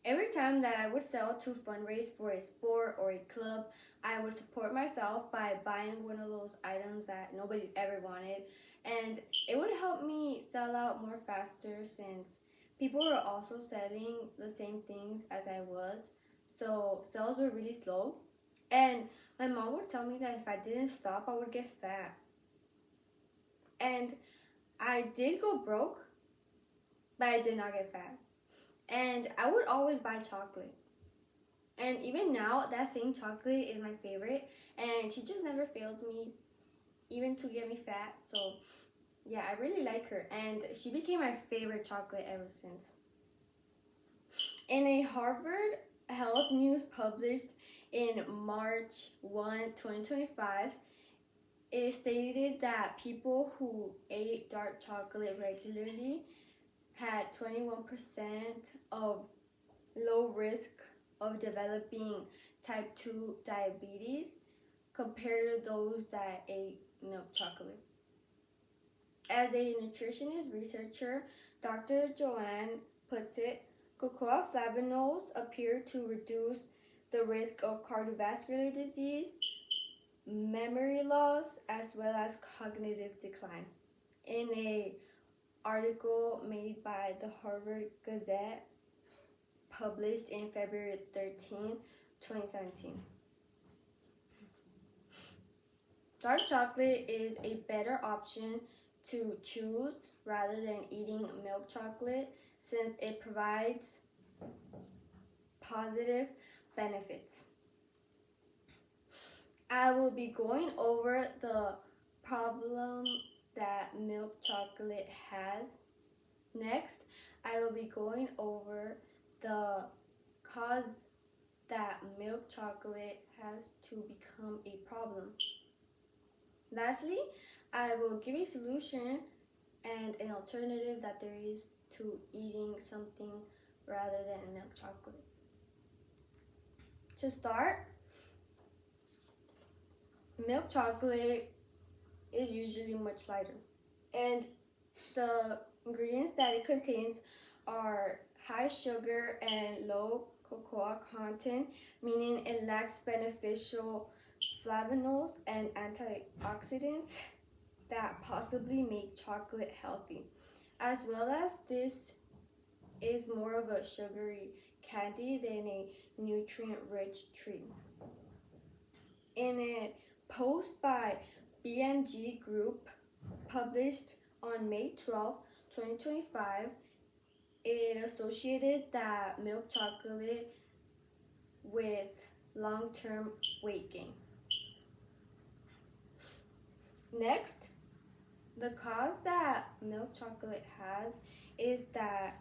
Every time that I would sell to fundraise for a sport or a club, I would support myself by buying one of those items that nobody ever wanted, and it would help me sell out more faster since people were also selling the same things as I was. So sales were really slow, and my mom would tell me that if I didn't stop, I would get fat. And I did go broke, but I did not get fat. And I would always buy chocolate. And even now, that same chocolate is my favorite. And she just never failed me, even to get me fat. So, yeah, I really like her. And she became my favorite chocolate ever since. In a Harvard Health News published in March 1, 2025, it stated that people who ate dark chocolate regularly had 21% of low risk of developing type 2 diabetes compared to those that ate milk chocolate. As a nutritionist researcher, Dr. Joanne puts it, cocoa flavonols appear to reduce the risk of cardiovascular disease, memory loss, as well as cognitive decline. In a article made by the Harvard Gazette published in February 13, 2017. Dark chocolate is a better option to choose rather than eating milk chocolate since it provides positive benefits. I will be going over the problem that milk chocolate has. Next, I will be going over the cause that milk chocolate has to become a problem. Lastly, I will give a solution and an alternative that there is to eating something rather than milk chocolate. To start, milk chocolate is usually much lighter, and the ingredients that it contains are high sugar and low cocoa content, meaning it lacks beneficial flavonols and antioxidants that possibly make chocolate healthy, as well as this is more of a sugary candy than a nutrient-rich treat. In a post by BMG Group published on May 12, 2025, it associated that milk chocolate with long-term weight gain. Next, the cause that milk chocolate has is that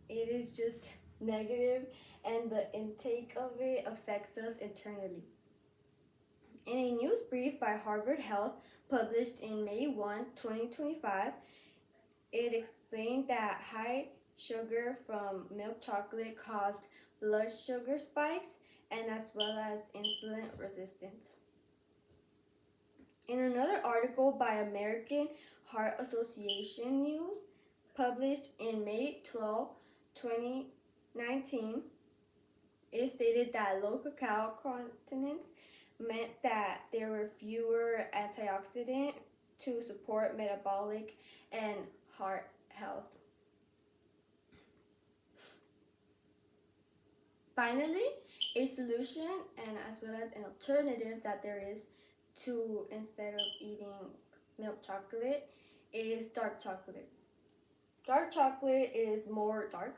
it is just negative and the intake of it affects us internally. In a news brief by Harvard Health published in May 1, 2025, it explained that high sugar from milk chocolate caused blood sugar spikes and as well as insulin resistance. In another article by American Heart Association News, published in May 12, 2019, it stated that low cacao contents meant that there were fewer antioxidants to support metabolic and heart health. Finally, a solution and as well as an alternative that there is to instead of eating milk chocolate is dark chocolate. Dark chocolate is more dark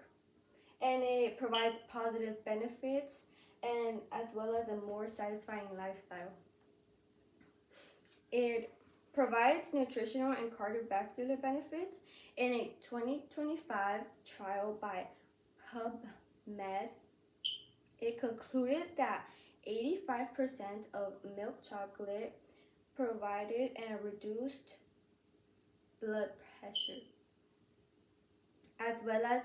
and it provides positive benefits and as well as a more satisfying lifestyle. It provides nutritional and cardiovascular benefits in a 2025 trial by PubMed. It concluded that 85% of milk chocolate provided a reduced blood pressure, as well as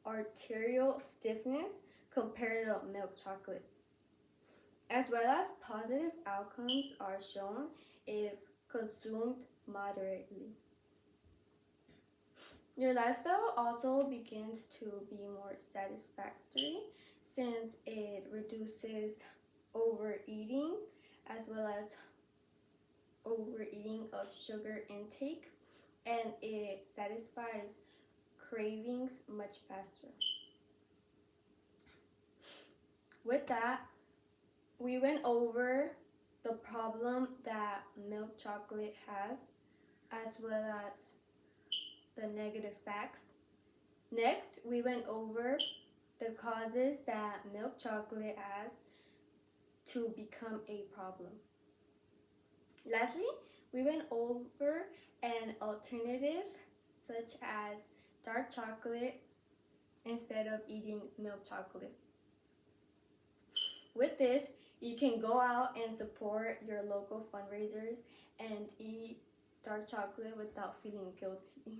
arterial stiffness compared to milk chocolate, as well as positive outcomes are shown if consumed moderately. Your lifestyle also begins to be more satisfactory since it reduces overeating as well as overeating of sugar intake, and it satisfies cravings much faster. With that, we went over the problem that milk chocolate has as well as the negative facts. Next, we went over the causes that milk chocolate has to become a problem. Lastly, we went over an alternative such as dark chocolate instead of eating milk chocolate. With this, you can go out and support your local fundraisers and eat dark chocolate without feeling guilty.